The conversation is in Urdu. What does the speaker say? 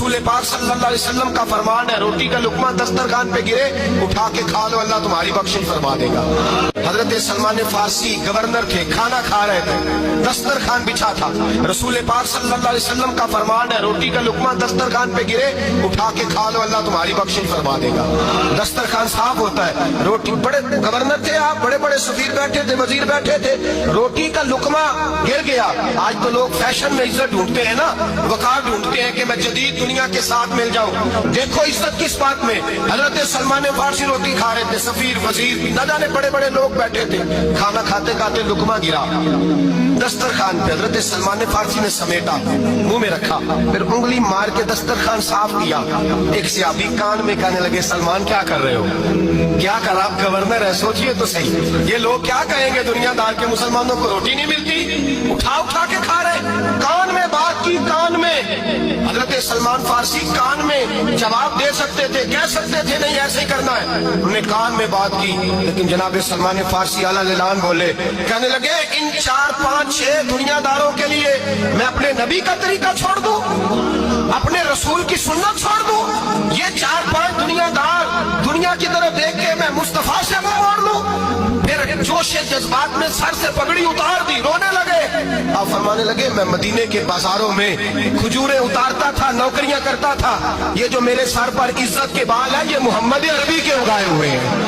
رسول پاک صلی اللہ علیہ وسلم کا فرمان ہے، روٹی کا لقمہ دسترخوان پہ گرے اٹھا کے کھا لو، اللہ تمہاری بخشش فرما دے گا۔ حضرت سلمان فارسی گورنر تھے، کھانا کھا رہے تھے، دسترخوان بچھا تھا، رسول پاک صلی اللہ علیہ وسلم کا فرمان ہے، روٹی کا لقمہ دسترخوان پہ گرے اٹھا کے کھا لو، اللہ تمہاری بخشش فرما دے گا۔ دسترخوان صاف ہوتا ہے، روٹی بڑے گورنر تھے آپ، بڑے بڑے سفیر بیٹھے تھے، وزیر بیٹھے تھے، روٹی کا لقمہ گر گیا۔ آج تو لوگ فیشن میں عزت ڈھونڈتے ہیں نا، وقار ڈھونڈتے ہیں کہ میں جدید دنیا کے ساتھ مل جاؤں۔ دیکھو عزت کس بات میں، حضرت سلمان فارسی روٹی کھا رہے تھے، سفیر وزیر نہ جانے بڑے بڑے لوگ بیٹھے تھے، کھانا کھاتے کھاتے لقمہ گرا دسترخوان پہ، حضرت سلمان فارسی نے سمیٹا، منہ میں رکھا، پھر انگلی مار کے دسترخوان صاف کیا۔ ایک صحابی کان میں کہنے لگے سلمان کیا کر رہے ہو، کیا کر، آپ گورنر ہے، سوچئے تو صحیح، یہ لوگ کیا کہیں گے دنیا دار کے مسلمانوں کو روٹی نہیں ملتی، اٹھا اٹھا کے کھا رہے، کان میں بات کی، کان میں۔ حضرت سلمان فارسی کان میں جواب دے سکتے تھے، کہہ سکتے تھے نہیں ایسے ہی کرنا ہے، انہوں نے کان میں بات کی، لیکن جناب سلمان فارسی اعلیٰ اعلان بولے، کہنے لگے ان 4 5 6 دنیا داروں کے لیے میں اپنے نبی کا طریقہ چھوڑ دوں، اپنے رسول کی سنت چھوڑ دوں، یہ 4 5 دنیا دار دنیا کی طرف دیکھ کے میں مصطفیٰ سے منہ موڑ لوں؟ پھر جوش جذبات میں سر سے پگڑی اتار دی، رونے لگے۔ آپ فرمانے لگے میں مدینے کے بازاروں میں کھجوریں اتارتا تھا، نوکریاں کرتا تھا، یہ جو میرے سر پر عزت کے بال ہیں یہ محمد عربی کے اگائے ہوئے ہیں۔